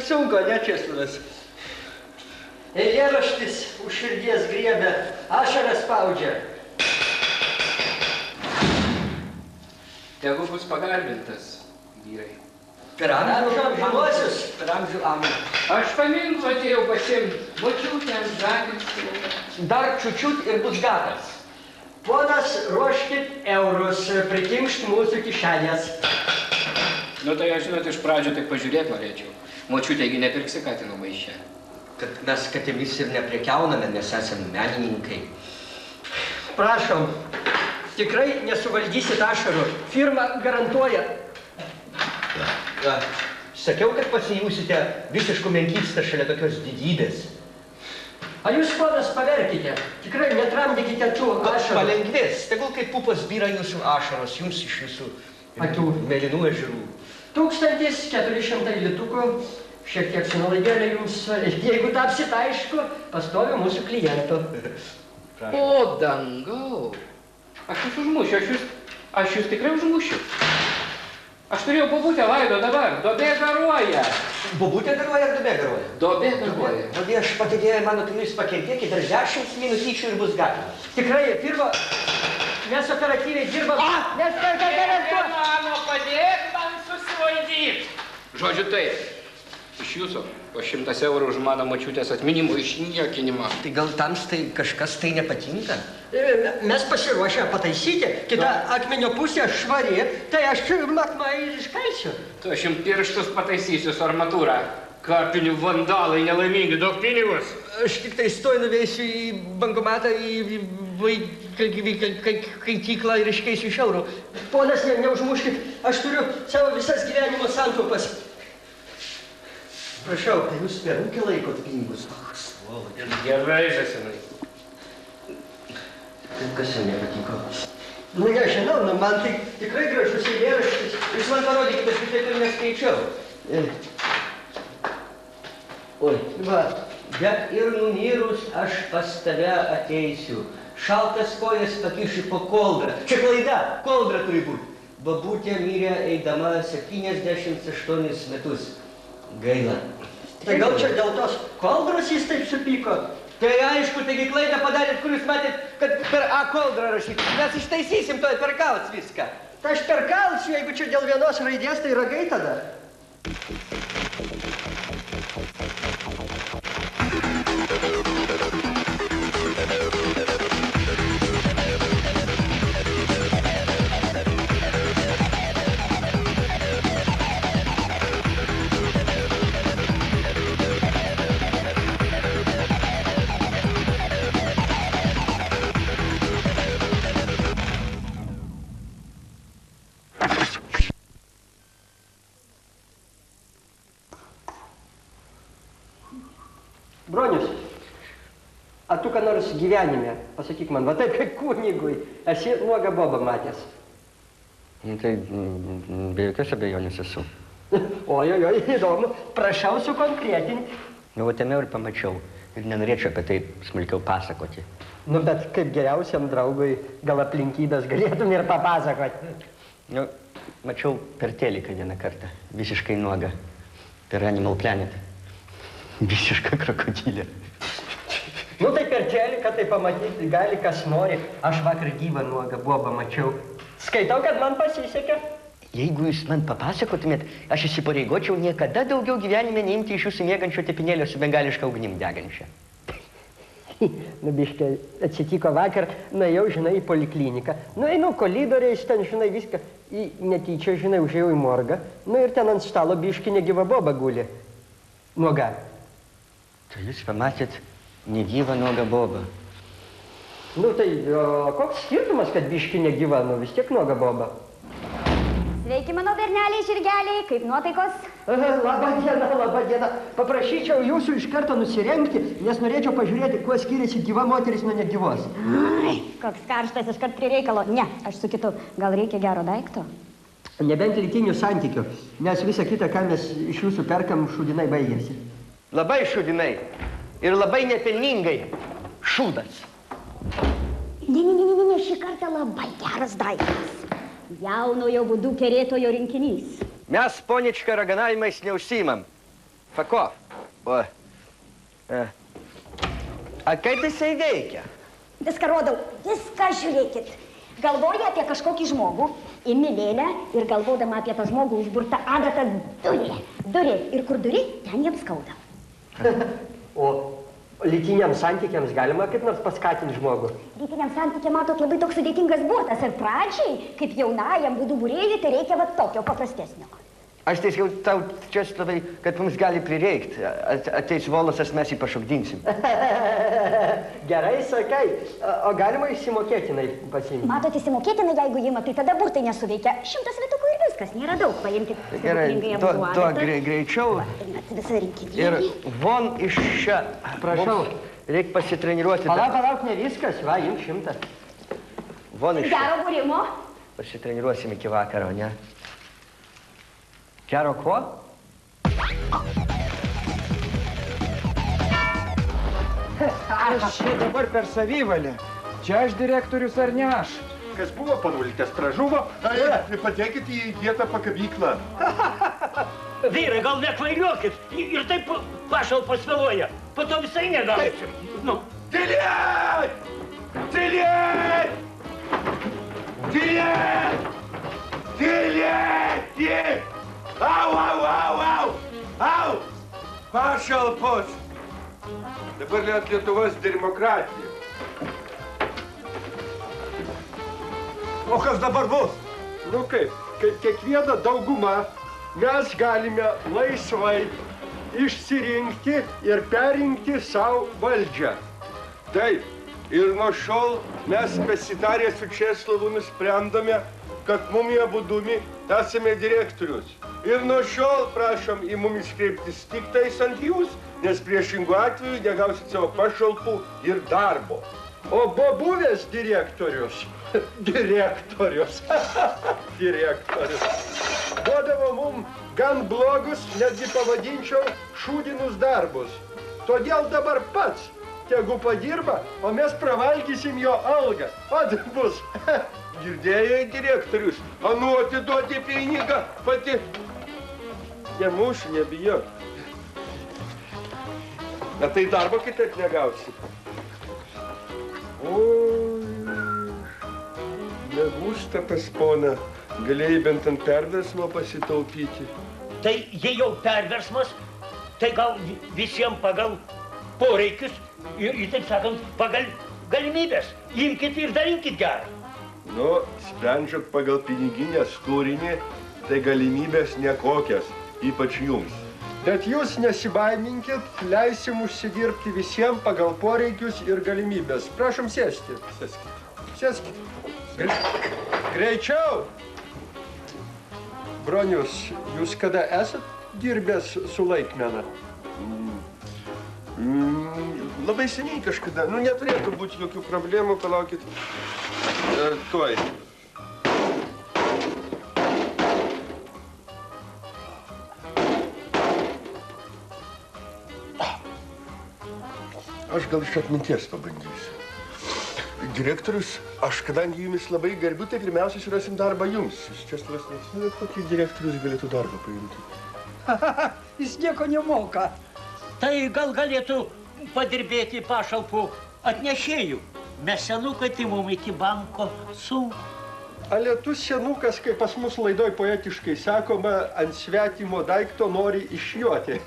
sunku, ne, Česlovas? Eilėraštis už širdies griebia, ašaras spaudžia. Tegu bus pagarbintas, vyrai. Per amžių amžinuosius, per amžių amžių. Aš paminklą atėjau pasiimti, močiutę ant žadins. Dar čiučiut ir bus gatas. Ponas, ruoškit eurus, prikimšt mūsų kišenės. Nu tai aš, žinot, iš pradžio tik pažiūrėti norėčiau. Močiutėgi nepirksi katino maišę. Kad mes katėmis ir neprekiauname, nes esame menininkai. Prašom, tikrai nesuvaldysit ašarų. Firma garantuoja. Sakiau, kad pasijūsite visiškų menkystą šalia tokios didybės. A jūs, ponas, paverkite. Tikrai netramdykite tų ašarų. Palengvės. Tegul kaip pupas byra jūsų ašaros, jums iš jūsų akių mėlynų ežerų. 1400 litukų, šiek tiek su nuolaidėlė jums, jeigu tapsit aišku, pastoviu mūsų klientų. O, dangau. Aš jūs užmušiu, aš jūs tikrai užmušiu. Aš turėjau bobutę laido dabar, dobė garuoja. Bobutė garuoja ar dobė garuoja? Dobė garuoja. Dobė, aš patikėjau, mano, tai jūs pakentėkit, dar 10 minutyčių ir bus gatava. Tikrai, pirma, mes operatyviai dirbam. Mano, padėk man susivaldyti. Žodžiu taip, iš jūsų po 100 eurų už mano močiutės atminimo išniekinimą. Tai gal tams tai kažkas tai nepatinka? Mes pasiruošę pataisyti, kita akmenio pusė švari, tai aš matmai ir iškalsiu. Tu aš jums pirštus pataisysiu su armatūra. Kapinių vandalai nelaimingi, daug pinigus. Aš tik tai stoj nuveisiu į bankomatą, į kaityklą ir iškeisiu iš eurų. Ponas, neužmuškit, aš turiu savo visas gyvenimo santaupas. Prašau, tai jūs perūkį laikot pinigus. Gerai, žasinai. Kaip kas jam nepatiko? Nu, nežinau, man tai tikrai gražus eilėraštis. Jūs man parodykite, aš taip ir neskaičiau. Oi, va, bet ir numirus aš pas tave ateisiu. Šaltas kojas pakiši po koldrą. Čia klaida, koldra turi būti. Babutė mirė eidama 78 metus. Gaila. Tai gal čia dėl tos koldros jis taip supyko? Tai aišku, taigi klaidą padarėt, kur jūs matėt, kad per A koldrą rašyt. Mes ištaisysim to, perkals viską. Tai aš perkalsiu, jeigu čia dėl vienos raidės, tai ragai tada. Bronius, a tu ką nors gyvenime, pasakyk man, va taip kaip kunigui, esi nuogą bobą matęs? Tai be jokios abejonės esu. Oi, įdomu, prašau sukonkretinti. Nu, va tame ir pamačiau ir nenorėčiau apie tai smulkiau pasakoti. Nu, bet kaip geriausiam draugui gal aplinkybės galėtum ir papasakoti. Nu, mačiau per teliką vieną kartą, visiškai nuogą, per Animal Planet. Visiška krokodilė. Nu, tai per teliką tai pamatyti gali kas nori. Aš vakar gyvą nuogą bobą mačiau. Skaitau, kad man pasisekė. Jeigu jūs man papasakotumėt, aš įsipareigočiau niekada daugiau gyvenime neimti iš jūsų miegančio tepinėlio su bengališka ugnim degančia. Nu, biškai, atsitiko vakar, nuėjau, žinai, į polikliniką. Nu, einu kolidoriais, ten, žinai, viską. Netyčia, žinai, užėjau į morgą. Nu, ir ten ant stalo biškai negyva boba guli. Nuoga. Tai jūs pamatėt negyvą nuogą bobą. Nu, tai koks skirtumas, kad biškai negyva, nu, vis tiek nuoga boba. Sveiki, mano berneliai, žirgeliai, kaip nuotaikos? Labą dieną, labą dieną. Paprašyčiau jūsų iš karto nusirengti, nes norėčiau pažiūrėti, kuo skiriasi gyva moteris nuo negyvos. Ai, koks karštas, iškart prie reikalo. Ne, aš su kitu. Gal reikia gero daikto? Nebent lytinių santykių, nes visa kita, ką mes iš jūsų perkam, šūdinai baigėsi. Labai šūdinai ir labai nepelningai. Šūdas. Ne, šį kartą labai geras daiktas. Jaunojo vudų kerėtojo rinkinys. Mes ponička raganavimais neužsiimam. Fako. O. A kaip jisai veikia? Viską rodau, viską žiūrėkit. Galvoja apie kažkokį žmogų, imi lėlę ir galvodama apie tą žmogų užburtą adatą durė. Ir kur durė, ten jiems skauda. O lytiniams santykiams galima kaip nors paskatinti žmogų? Lytiniam santykiam, matot, labai toks sudėtingas būtas. Ir pradžiai, kaip jaunajam būdų būrėjui, tai reikia va tokio paprastesnio. Aš tiesiog tau, Česlovai, kad mums gali prireikti. Ateis Volosas, mes jį pašokdinsim. Gerai sakai. O galima išsimokėtinai pasiimti? Matot, išsimokėtinai, jeigu ima, tai tada burtai nesuveikia. 100 litukų ir viskas, nėra daug. Paimkit. Gerai, tuo greičiau. Visą rinkinėlį. Ir von iš čia. Prašau. Reikia pasitreniruoti. Palauk, ne viskas. Va, imk 100. Von iš čia. Gero būrimo. Pasitreniruosim iki vakaro, ne? Gero ko? Aš čia dabar per savivalę. Čia aš direktorius ar ne aš? Kas buvo panulytės, pražuvo, tai patekit į vietą pakavyklą. Vyrai, gal nekvailiuokit ir taip pašalpos vėluoja. Po to visai negausim. Nu. Tylėt! Tylėt! Tylėt! Tylėt! Au! Pašalpos! Dabar net Lietuvos demokratija. O kas dabar bus? Nu kaip kiekviena dauguma mes galime laisvai išsirinkti ir perrinkti savo valdžią. Taip, ir nuo šiol mes pasitarę su Česlovu nusprendame, kad mumi abudumi esame direktorius. Ir nuo šiol prašom į mumis kreiptis tik tais ant jūs, nes priešingų atveju negausit savo pašalpų ir darbo. O buvęs direktorius, duodavo mum gan blogus, netgi pavadinčiau, šūdinus darbus. Todėl dabar pats tegu padirba, o mes pravalgysim jo algą. Vat bus. Girdėjai, direktorius, anu atiduoti pinigą pati. Nemušiu, nebijok. Bet tai darbo kitaip negausi. Oi, negūsta pas poną. Galėjai bent ant perversmo pasitaupyti. Tai jei jau perversmas, tai gal visiems pagal poreikius ir, taip sakant, pagal galimybės. Imkit ir darinkit gerą. Nu, sprendžiant pagal piniginės turinį, tai galimybės nekokias, ypač jums. Bet jūs nesibaiminkit, leisim užsidirbti visiems pagal poreikius ir galimybės. Prašom sėsti. Sėskit. Greičiau! Bronius, jūs kada esat dirbęs su laikmena? Labai seniai kažkada. Nu, neturėtų būti jokių problemų, palaukit. Tuoj. Aš gal iš atminties pabandysiu. Direktorius, aš kadangi jumis labai gerbiu, tai pirmiausia surasim darbą jums. Jūs Česlovas neatsimena, kokį direktorius galėtų darbą paimti? Jis nieko nemoka. Tai gal galėtų padirbėti pašalpų atnešėjų. Mes senukai tai mum iki banko sunku. Ale tu senukas, kaip pas mus laidoj poetiškai sakoma, ant svetimo daikto nori išjuoti.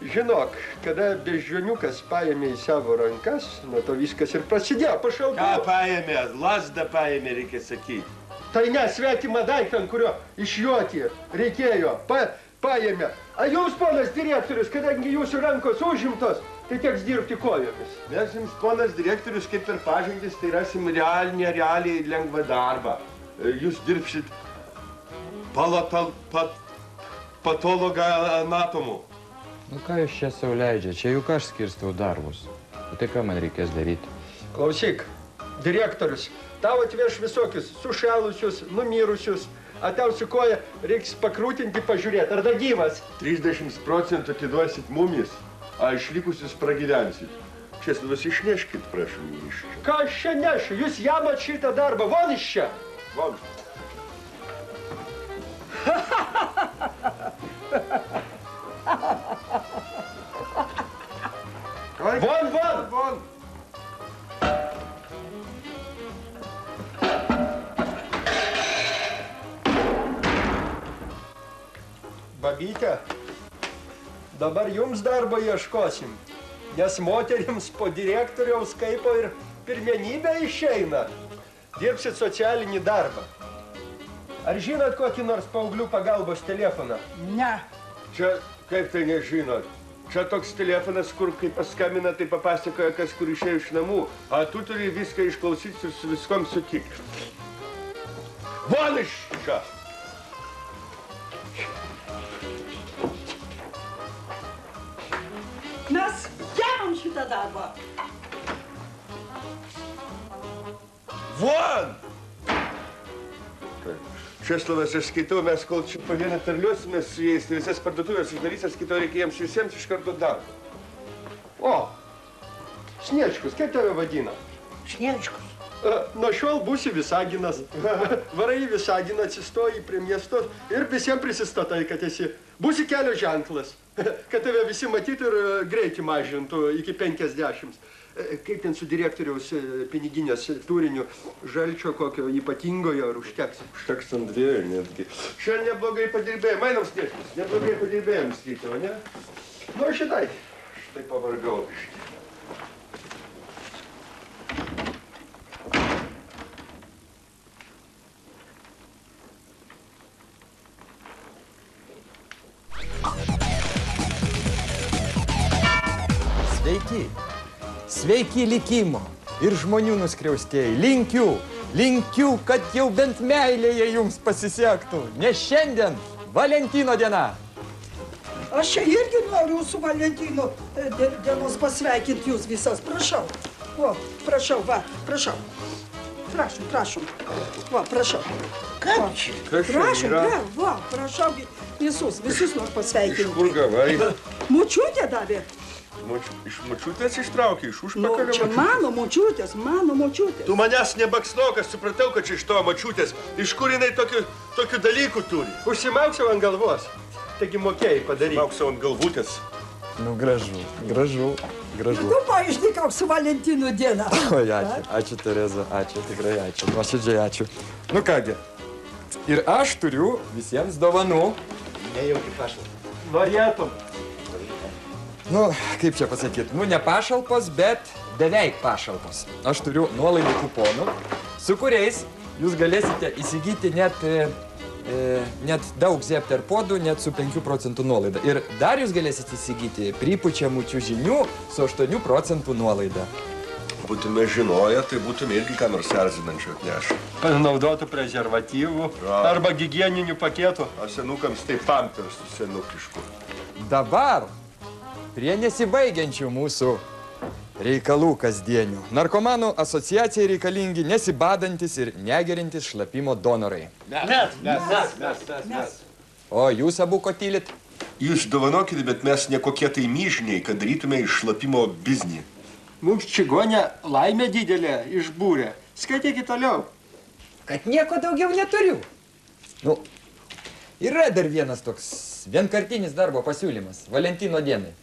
Žinok, kada beždžioniukas paėmė į savo rankas, nuo to viskas ir prasidėjo pašalpų. Ką paėmė? Lazdą paėmė, reikia sakyti. Tai ne, svetimą daiktą, ant kurio išjuoti reikėjo. Paėmė. A jūs, ponas direktorius, kadangi jūsų rankos užimtos, tai teks dirbti kojomis. Mes jums, ponas direktorius, kaip per pažintis, tai rasim realiai lengvą darbą. Jūs dirbsit patologą anatomu. Nu ką jūs čia sau leidžia? Čia juk aš skirstau darbus. O tai ką man reikės daryti? Klausyk, direktorius, tau atveš visokius sušalusius, numirusius, a tau su koja reiks pakrūtinti, pažiūrėti, ar da gyvas. 30% atiduosit mumis, a išlikusius pragyvensit. Česlovas, išneškit, prašom, iš čia. Ką aš čia nešu? Jūs jamat šitą darbą. Von iš čia. Von. Вон, вон, вон. Babytė, dabar jums darbo ieškosim, nes moterims po direktoriaus kaipo ir pirmenybė išeina. Dirbsit socialinį darbą. Ar žinot kokį nors paauglių pagalbos telefoną? Ne. Čia kaip tai nežinot? Čia toks telefonas, kur kai paskambina, tai papasakoja, kas kur išėjo iš namų, o tu turi viską išklausyti ir su viskom sutikti. Von iš čia! Mes gemam šitą darbą. Von! Česlovas, aš skaitau, mes kol čia po vieną tarliuosimės su jais, tai visas parduotuvės uždarys, aš skaitau, reikia jiems visiems iš karto darbo. O, Sniečkus, kaip tave vadina? Sniečkus. Nuo šiol būsi Visaginas. Varai į Visaginą, atsistoji prie miesto ir visiems prisistatai, kad esi. Būsi kelio ženklas, kad tave visi matytų ir greitį mažintų iki 50. Kaip ten su direktoriaus piniginės turiniu, žalčio kokio ypatingojo, ar užteks? Užteks ant dviejų netgi. Šiandien neblogai padirbėjom, mainam Sniečkus, neblogai padirbėjom skaitau, ne? Nu, šitai. Štai pavargau biškį. Sveiki. Sveiki likimo ir žmonių nuskriaustieji. Linkiu, kad jau bent meilėje jums pasisektų. Nes šiandien Valentino diena. Aš čia irgi noriu su Valentino dienos pasveikinti jūs visas. Prašau. O, prašau, va, prašau. Prašom. Va, prašau. Kaip čia? Prašom, va, prašau visus noriu pasveikinti. Iš kur gavai? Močiutė davė. Iš močiutės ištraukė, iš užpakalio močiutės. Čia mano močiutės. Tu manęs nebakslok, aš supratau, kad čia iš to močiutės. Iš kur jinai tokių dalykų turi? Užsimauksiu ant galvos. Taigi mokėjai padaryti. Užsimauksiu ant galvutės. Nu, gražu. Tu paaiškink su Valentino diena. Oi, ačiū Tereza, ačiū, tikrai ačiū. Nuoširdžiai ačiū. Nu kągi, ir aš turiu visiems dovanų. Nejaugi pašalpos. Norėtum. Nu, kaip čia pasakyti, ne pašalpos, bet beveik pašalpos. Aš turiu nuolaidų kuponų, su kuriais jūs galėsite įsigyti net daug Zepter podų, net su 5% nuolaida. Ir dar jūs galėsite įsigyti pripučiamų čiužinių su 8% nuolaida. Būtume žinoję, tai būtume irgi ką nors erzinančio atnešę. Panaudotų prezervatyvų arba higieninių paketų. O senukams tai pampersų senukiškų. Dabar prie nesibaigiančių mūsų reikalų kasdienių. Narkomanų asociacijai reikalingi nesibadantis ir negerintis šlapimo donorai. Mes. O jūs abu ko tylit? Jūs dovanokite, bet mes ne kokie tai myžniai, kad darytume iš šlapimo biznį. Mums čigonė laimė didelė išbūrė. Skaitykit toliau. Kad nieko daugiau neturiu. Nu, yra dar vienas toks vienkartinis darbo pasiūlymas Valentino dienai.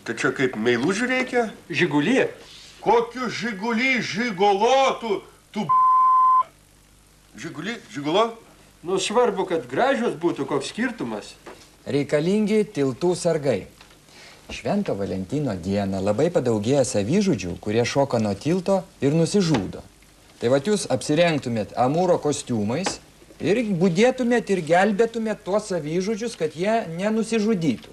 Tai čia kaip meilužių reikia? Žigulį? Kokiu žigulį, žigolo, tu Žigulo? Nu, svarbu, kad gražios būtų, koks skirtumas. Reikalingi tiltų sargai. Švento Valentino dieną labai padaugėja savižudžių, kurie šoka nuo tilto ir nusižudo. Tai vat jūs apsirengtumėt amūro kostiumais ir budėtumėt ir gelbėtumėt tuos savižudžius, kad jie nenusižudytų.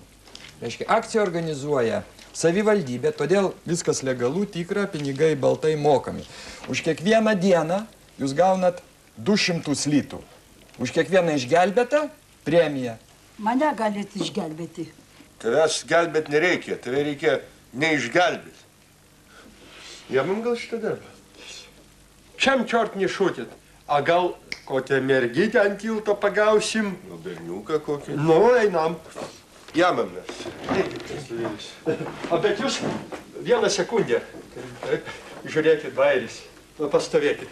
Reiškia, akciją organizuoja savivaldybė, todėl viskas legalu, tikra, pinigai baltai mokami. Už kiekvieną dieną jūs gaunat 200 litų. Už kiekvieną išgelbėtą premiją. Mane galite išgelbėti. Tavęs gelbėt nereikia, tave reikia neišgelbėti. Jamam gal šitą darbą? Šiam čiort nešutit. A gal kokią mergytę ant tilto pagausim? Gal berniuką kokį? Nu, einam. Jamam mes. Eikit, O bet jūs vieną sekundę. Žiūrėkit, bairis. Pastovėkit.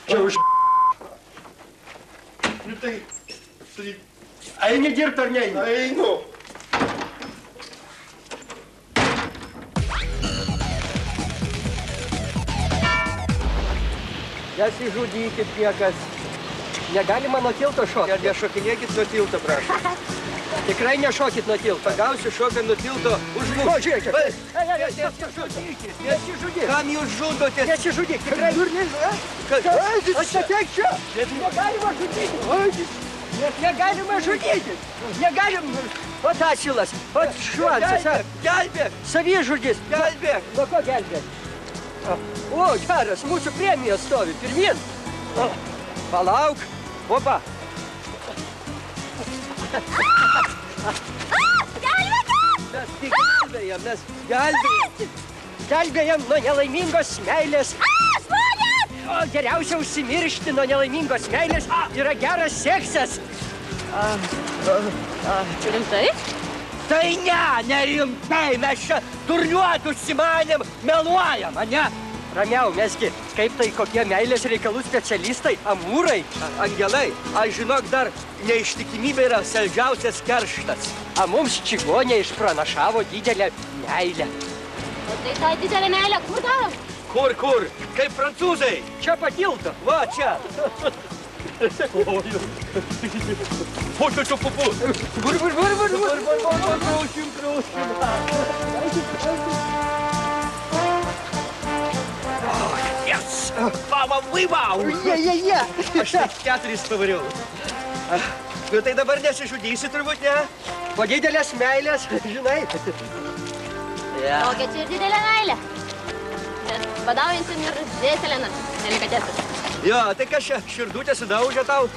Čia už... Nu tai... Eini dirbt ar neini? Einu. Nesižudykit niekas. Negalima nuo tilto šokti. Nešokinėkit nuo tilto, prašau. Tikrai nešokit nuo tilto. Pagausiu šoką nuo tilto už O, mūsų. žiūrėkit. Nesižudykit. Nesižudykit. Kam jūs žudotės? Nesižudyk. Tikrai. Aš sakiau čia. Negalima žudyti. Negalima žudyti. Negalim. O asilas. O švancas. Gelbėk! Savižudis. Gelbėk! Nuo ko gelbėk? O, geras, mūsų premija stovi. Pirmin. Palauk. Opa. Mes tik gelbėjam, mes gelbėjam. Gelbėjam nuo nelaimingos meilės. O geriausia užsimiršti nuo nelaimingos meilės yra geras seksas. Rimtai? Tai nerimtai, mes čia turniuot užsimanėm, meluojam, ane? Ramiau, mesgi, kaip tai kokie meilės reikalų specialistai, amūrai. Angelai, aš žinok dar neištikimybė yra saldžiausias kerštas. A mums čigonė išpranašavo didelę meilę. O tai ta didelė meilė, kur darom? Kur? Kaip prancūzai. Čia patilto. Va, čia. O, čia pupu. Bur. Yes! Mama, wow! Je. Aš tik 4 pavariau. Nu tai dabar nesižudysi turbūt, ne? Po didelės meilės, žinai. Tokia čia ir didelė meilė. Bet badaujantim ir žėselėna, delikatesas. Jo, tai kas čia, širdutė sudaužė tau?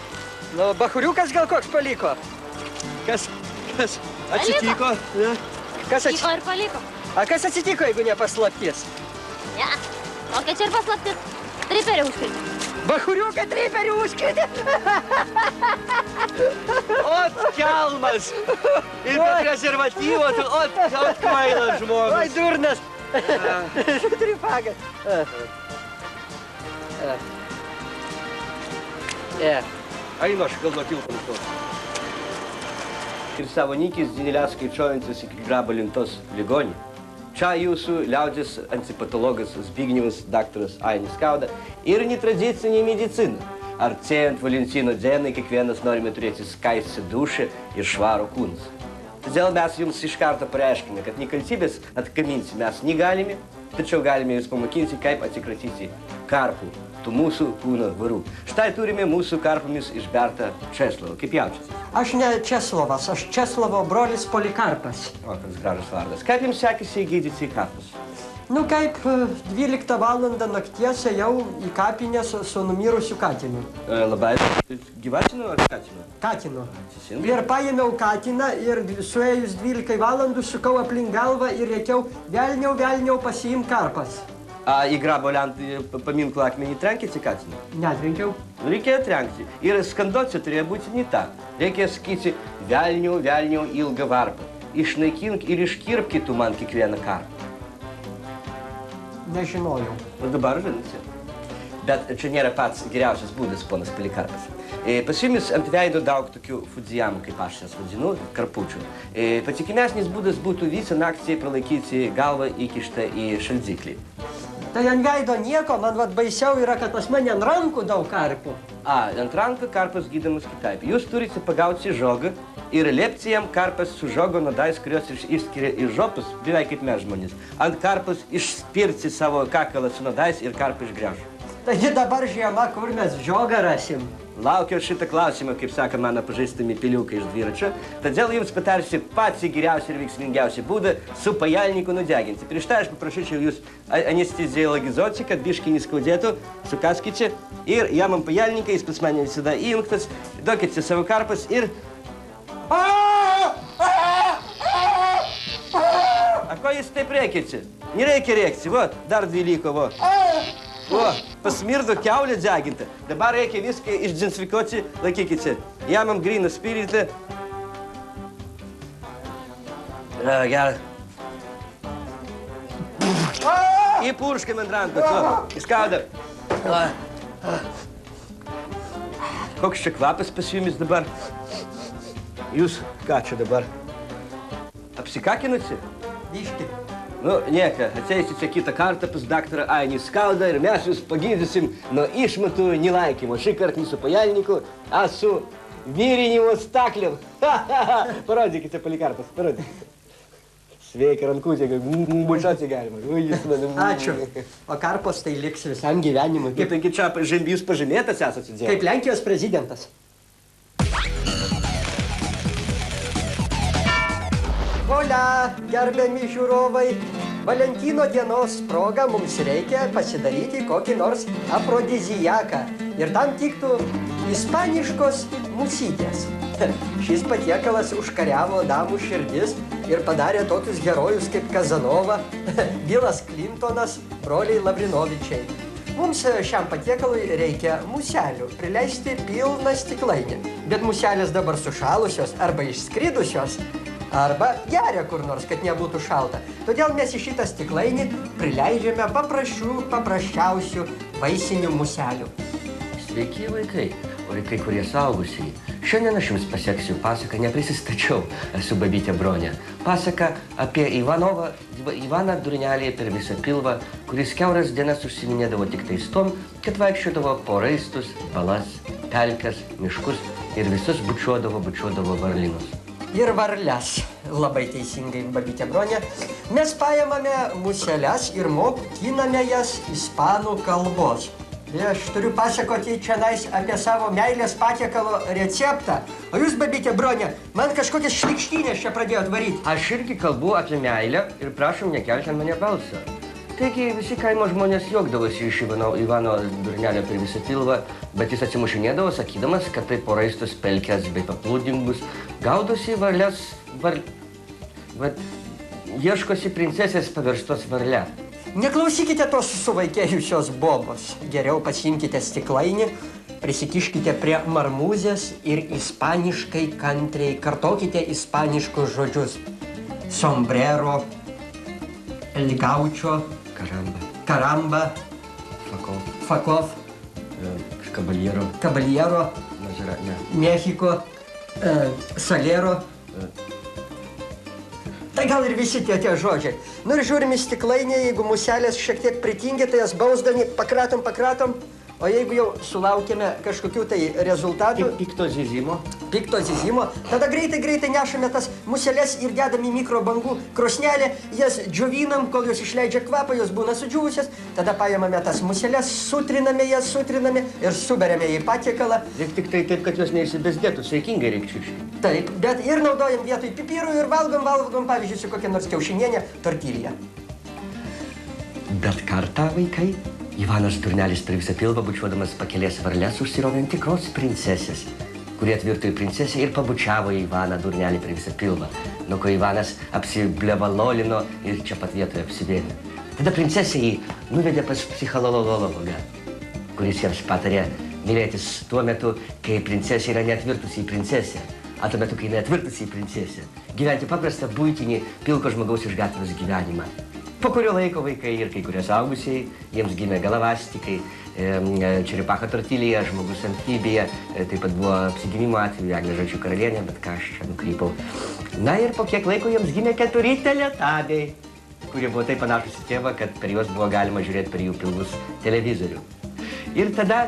Nu, bachuriukas gal koks paliko. Kas atsitiko? Kas Vyko ir paliko. A kas atsitiko, jeigu ne paslaptis? Ne, tokia čia ir paslaptis. Triperį užkirti. Bachuriuką triperį užkirti? Ot, kelmas! Ir be prezervatyvo, ot, kvailas žmogus. Oi, durnas. Tripagas. Einu aš gal nuo tilto nustos. Ir savoninkis Dinelės skaičiuojantis iki grabo lintos ligonį. Čia jūsų liaudės antipatologas Zbignevas daktaras Ainis Kauda ir netradicinė medicina. Artėjant Valentino dienai, kiekvienas norime turėti skaistį dušą ir švarų kūną. Todėl mes jums iš karto pareiškime, kad nekaltybės atkaminti mes negalime, tačiau galime jūs pamokinti, kaip atsikratyti karpų, tų mūsų kūno varų. Štai turime mūsų karpomis išbertą Česlovą. Kaip jaučiasi? Aš ne Česlovas, aš Česlovo brolis Polikarpas. O, koks gražus vardas. Kaip jums sekėsi įgydyti karpus? Nu, kaip 12 valandą nakties ėjau į kapinę su numirusiu katinu. Labai. Gyvatinu ar katinu? Katinu. Teisingai. Ir paėmiau katiną ir suėjus 12 valandų sukau aplink galvą ir reikiau velniau pasiimt karpas. A į grabo paminklo akmenį trenkėsi katiną? Netrenkiau. Reikėjo trenkti. Ir skandocija turėjo būti ne ta. Reikėjo sakyti velniau ilgą varpą. Išnaikink ir iškirpki tu man kiekvieną karpą. Nežinojau. O dabar žinote. Bet čia nėra pats geriausias būdas, ponas Polikarpas. Pas jumis ant veido daug tokių fudzijamų, kaip aš jas vadinu, karpučių. Patikimesnis būdas būtų visą naktį pralaikyti galvą įkištą į šaldiklį. Tai ant veido nieko, man baisiau yra, kad pas mane ant rankų daug karpų. Ant rankų karpas gydomas kitaip. Jūs turite pagauti žogą ir liepti jam karpas su žogo nuodais, kurios išskiria iš žopus, beveik kaip mes žmonės. Ant karpas išspirti savo kakalą su nuodais ir karpą išgręžti. Taigi dabar žiema, kur mes žogą rasim? Laukiu šitą klausimą, kaip sako mano pažįstami piliukai iš dviračio. Todėl jums patarsiu patį geriausią ir veiksmingiausią būdą su pajalniku nudeginti. Prieš tai aš paprašyčiau jūs anesteziologizuoti, kad biškai neskaudėtų, sukaskite ir jam ant pajalniką, jis pas mane visada įjungtas, duokite savo karpas ir... A ko jūs taip rėkite? Nereikia rėkti, va, dar 2 liko, va. O, pasmirdo kiaulė deginta. Dabar reikia viską išdezinfikuoti, laikykite. Jamam gryną spiritą. Gerai. Įpurškime ant rankos, o, įskauda. Koks čia kvapas pas jumis dabar? Jūs ką čia dabar? Apsikakinusi? Biški. Nu, nieka, atseisit čia kitą kartą pas daktarą Ainį Skaudą ir mes jūs pagydysim nuo išmatų nelaikymo. Šį kartą ne su pajalniku, a su vyrinimo stakliam. Parodykite, Polikarpas, parodykite. Sveika, rankutė, bučiuoti galima. Ačiū. O Karpos tai liks visam gyvenimui. Kaip čia jūs pažymėtas esate atsidėjęs? Kaip Lenkijos prezidentas. Hola, gerbiami žiūrovai. Valentino dienos proga mums reikia pasidaryti kokį nors afrodiziaką. Ir tam tiktų ispaniškos musytės. Šis patiekalas užkariavo damų širdis ir padarė tokius herojus kaip Kazanova, Bilas Klintonas, broliai Lavrinovičiai. Mums šiam patiekalui reikia muselių, prileisti pilną stiklainį. Bet muselės dabar sušalusios arba išskridusios, arba geria kur nors, kad nebūtų šalta. Todėl mes į šitą stiklainį prileidžiame paprasčiausių vaisinių muselių. Sveiki, vaikai, o kai kurie suaugusiai. Šiandien aš jums paseksiu pasaką, neprisistačiau, esu Babytė Bronė. Pasaka apie Ivaną Durnelį per visą pilvą, kuris kiauras dienas užsiminėdavo tik tais tom, kad vaikščiodavo po raistus, balas, pelkes, miškus ir visus bučiuodavo varlinus. Ir varles, labai teisingai, Babytė Bronė. Mes paimame museles ir mokiname jas ispanų kalbos. Aš turiu pasakoti čionais apie savo meilės patiekalo receptą. O jūs, Babytė Bronė, man kažkokias šlykštynės čia pradėjot varyti. Aš irgi kalbu apie meilę ir prašom nekelti ant mane balsą. Taigi visi kaimo žmonės juokdavosi iš Ivano Durnelio per visą pilvą, bet jis atsimušinėdavo, sakydamas, kad tai po raistus, pelkes bei paplūdimius gaudosi varles, ieškosi princesės paverstos varle. Neklausykite tos suvaikėjusios bobos. Geriau pasiimkite stiklainį, prisikiškite prie marmūzės ir ispaniškai kantriai kartokite ispaniškus žodžius. Sombrero, el gaucho, caramba, fakov, caballero, Mexiko, salero. Tai gal ir visi tie žodžiai. Nu ir žiūrim į stiklainį, jeigu muselės šiek tiek pritingi, tai jas bausdami pakratom, o jeigu jau sulaukėme kažkokių tai rezultatų... Pikto zyzimo, tada greitai nešame tas muselės ir dedam į mikrobangų krosnelę, jas džiovinam, kol jos išleidžia kvapą, jos būna sudžiūvusios, tada paimame tas muselės, sutriname ir suberiame į patiekalą. Tik tai taip, kad jos neįsibezdėtų, sveikingai reikčiuškai. Taip, bet ir naudojam vietoj pipirų ir valgom, pavyzdžiui, su kokia nors kiaušinienė, tortilija. Bet kartą, vaikai, Ivanas Durnelis per visą pilvą bučiuodamas pakelės varles užsirovė ant tikros princesės, kuri atvirto į princesę ir pabučiavo Ivaną Durnelį per visą pilvą, nuo ko Ivanas apsiblevalolino ir čia pat vietoje apsivėmė. Tada princesė jį nuvedė pas psichologą, kuris jiems patarė mylėtis tuo metu, kai princesė yra neatvirtusi į princesę, o tuo metu, kai neatvirtusi į princesę, gyventi paprastą buitinį pilko žmogaus iš gatvės gyvenimą. Po kurio laiko vaikai ir kai kurie suaugusiai, jiems gimė galavastikai, čeripacho tortilija, žmogus amfibija, taip pat buvo apsigimimo atveju Eglė Žalčių karalienė, bet ką aš čia nukrypau. Na ir po kiek laiko jiems gimė 4 teletabiai, kurie buvo taip panašus į tėvą, kad per juos buvo galima žiūrėti per jų pilvus televizorių. Ir tada...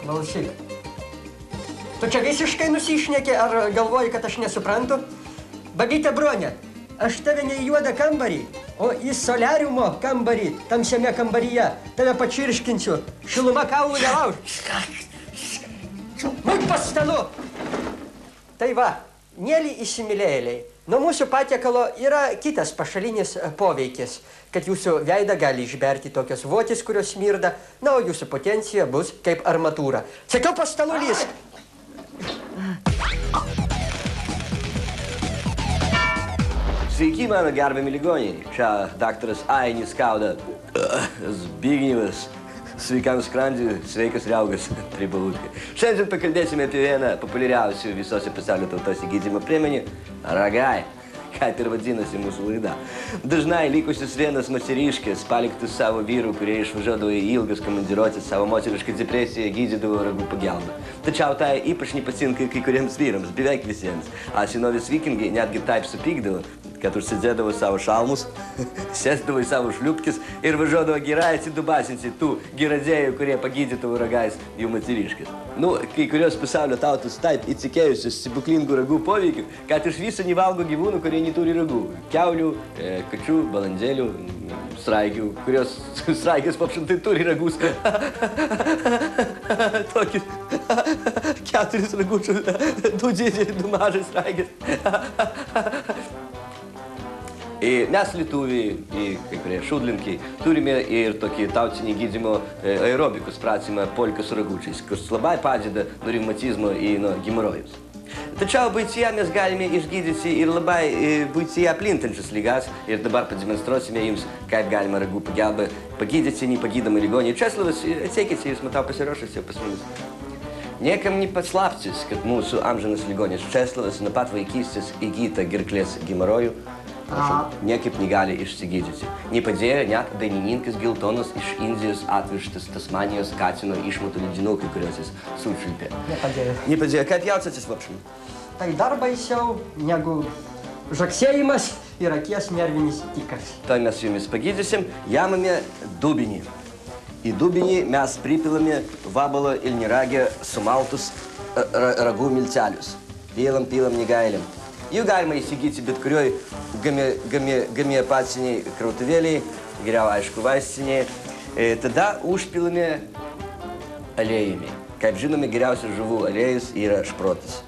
Klausyk, tu čia visiškai nusišneki, ar galvoji, kad aš nesuprantu? Babytė Bronė, aš tave ne į juodą kambarį, o į soliariumo kambarį, tamsiame kambaryje. Tave pačirškinsiu, šiluma kaulų nelauž. Būk pas stalu. Tai va, mėly įsimylėjėliai, nuo mūsų patiekalo yra kitas pašalinis poveikis, kad jūsų veidą gali išberti tokios votis, kurios smirda, na, o jūsų potencija bus kaip armatūra. Sakiau, pas stalu lysk. Sveiki, mano gerbiami ligoniai. Čia daktaras Ainis Skauda. Zbignevas. Sveikam skrandžiui, sveikas riaugas, pribalūkai. Šiandien pakalbėsime apie vieną populiariausių visose pasaulio tautose gydymo priemonį – ragai. Kaip ir vadinasi mūsų laida. Dažnai likusius vienas moteriškės paliktus savo vyrų, kurie išvažiuodavo į ilgas komandiruotes, savo moterišką depresiją gydydavo ragų pagalba. Tačiau tai ypač nepatinka kai kuriems vyrams, beveik visiems. A senovės vikingai netgi taip supykdavo, kad užsidėdavo savo šalmus, sėsdavo į savo šliupkis ir važiuodavo gerai atsidubasinti tų giradėjų, kurie pagydytų ragais jų moteriškis. Nu, kai kurios pasaulio tautos taip įtikėjusios stebuklingų ragų poveikių, kad iš viso nevalgo gyvūnų, kurie neturi ragų. Kiaulių, kačių, balandėlių, sraigių, kurios sraigės papšintai turi ragus. Tokį 4 ragučių, 2 didžiai, 2 mažai sraigės. Mes lietuviai, kai kurie šūdlinkiai, turime ir tokį tautinį gydymo aerobikus pratimą polka su ragučiais, kuris labai padeda nuo reumatizmo ir nuo hemorojus. Tačiau buityje mes galime išgydyti ir labai buityje plintančias ligas ir dabar pademonstruosime jums, kaip galima ragų pagalba pagydyti nepagydomą ligonį. Česlovas, ateikite, jūs matau pasiruošęs jau pas mumis. Niekam nepaslaptis, kad mūsų amžinas ligonis Česlovas nuo pat vaikystės įgyta gerklės hemorojų, niekaip negali išsigydyti. Nepadėjo net dainininkas Giltonas iš Indijos atvežtas Tasmanijos katino išmatų ledynukai, kuriuos jis sučiulpė. Nepadėjo. Nepadėjo. Kaip jaučiatės, vapšim? Tai dar baisiau negu žaksėjimas ir akies nervinis tikas. Tai mes jumis pagydysim, jamame dubinį. Į dubinį mes pripilame vabalo ir neragę sumaltus ragų miltelius. Pilam, negailiam. Jų galima įsigyti bet kurioj gamiopatiniai krautuvėliai, geriau aišku vaistinėje. Tada užpilame aliejumi. Kaip žinome, geriausias žuvų aliejus yra šprotas.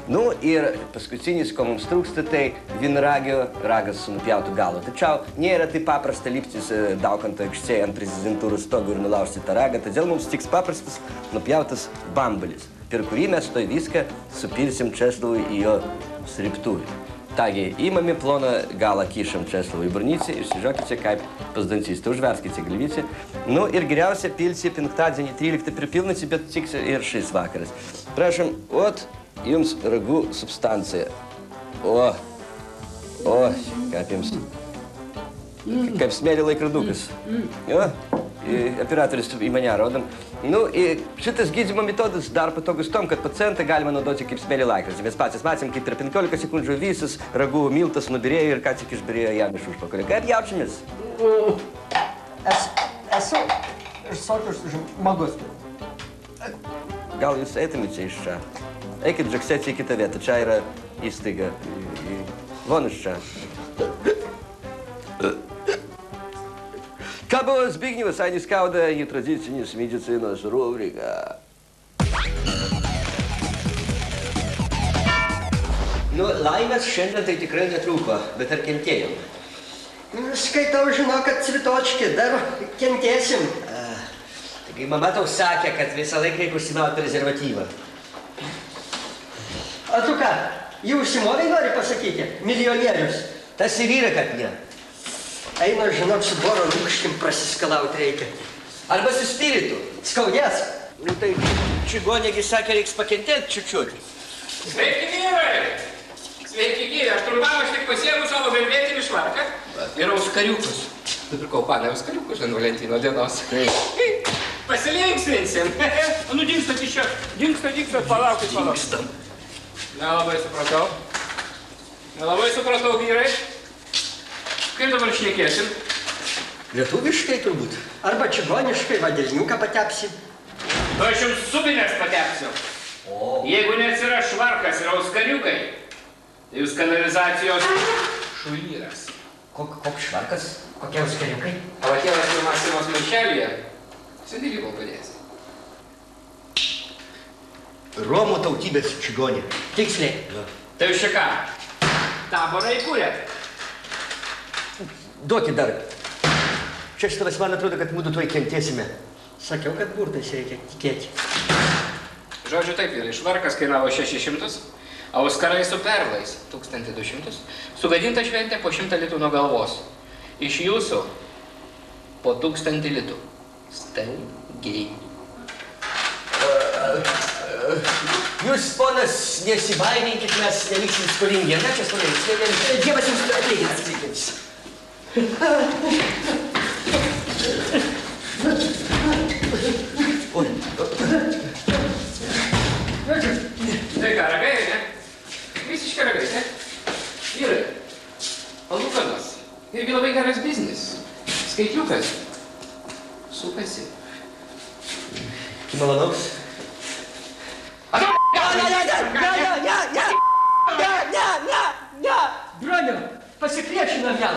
Nu ir paskutinis, ko mums trūksta, tai vienragio ragas su nupjautu galu. Tačiau nėra taip paprasta liptis Daukanto aikštėje ant prezidentūros stogo ir nulaužti tą ragą, todėl mums tiks paprastas nupjautas bambalis, per kurį mes toj viską supilsim Česlovui į jo sriptuvį. Taigi, įmami ploną galą kišam Česlovui į burnycę, išsižiokite kaip pas dantistą, užverskite galvycę. Nu ir geriausia pilsi penktadienį 13 pripilnasi, bet tiks ir šis vakaras. Prašom, jums ragų substancija. Kaip jums. Kaip smėlė laikrodukas. Operatorius į mane rodom. Nu, šitas gydymo metodas dar patogus tom, kad pacientą galima naudoti kaip smėlį laikrodį. Mes patys matėm, kaip per 15 sekundžių visas ragų miltas nubirėjo ir ką tik išbirėjo jam iš užpakalio. Kaip jaučiamės? Esu sotus žmogus. Gal jūs eitumėte iš čia? Eikit žaksėti į kitą vietą. Čia yra įstaiga. Von iš čia. Ką buvo Zbignevas, Ainis Kauda, netradicinės medicinos rubrika. Nu, laimės šiandien tai tikrai netrūko, bet ar kentėjom? Skaitau, žinau, kad cvitočki, dar kentėsim. Taigi mama tau sakė, kad visą laiką reikia užsimauti prezervatyvą. O tu ką, jį užsimovai nori pasakyti? Milijonierius. Tas ir yra, kad ne. Eina, žinok, su boro rūkškim prasiskalauti reikia. Arba su spiritu. Skaudės. Nu tai čigonėgi sakė, reiks pakentėti čiučiut. Sveiki, vyrai! Sveiki, gyvi. Aš trumpam tik pasiėmu savo velvetinį švarką. Ir auskariukus. Nupirkau panę auskariukus ant Valentino dienos. Pasilinksminsim. Nu, dingstat iš čia. Dingstat, palaukit. Dingstam. Nelabai supratau, vyrai. Kaip dabar šnekėsim? Lietuviškai turbūt. Arba čigoniškai vadelniuką patepsim. Aš jums subinės patepsiu. Jeigu neatsiras švarkas ir auskariukai, tai jūs kanalizacijos šulyras. Koks švarkas? Kokie auskariukai? O atėlas ir Maksimos maišelėje, sėdėlį kol padėsi. Romų tautybės čigonė. Tiksliai. Tai jūs čia ką? Taborą įkūrėt? Duokit dar. Česlovas, man atrodo, kad mūdu tuoj kentėsime. Sakiau, kad burtais reikia tikėti. Žodžiu taip, vyrai, švarkas kainavo 600, auskarai su perlais 1200, sugadinta šventė po 100 litų nuo galvos. Iš jūsų po 1000 litų. Stangiai. Jūs, ponas, nesibaiminkit, mes neliksim skolingi. Ne, čia skolingi. Dievas jums atlygins. Tai ką, ragai, ne? Visiškai ragai, ne? Vyrai, Palūkanos. Irgi labai geras biznis. Skaitliukas. Sukasi. Malonaus. Ne! Broniau, pasipriešinam jam.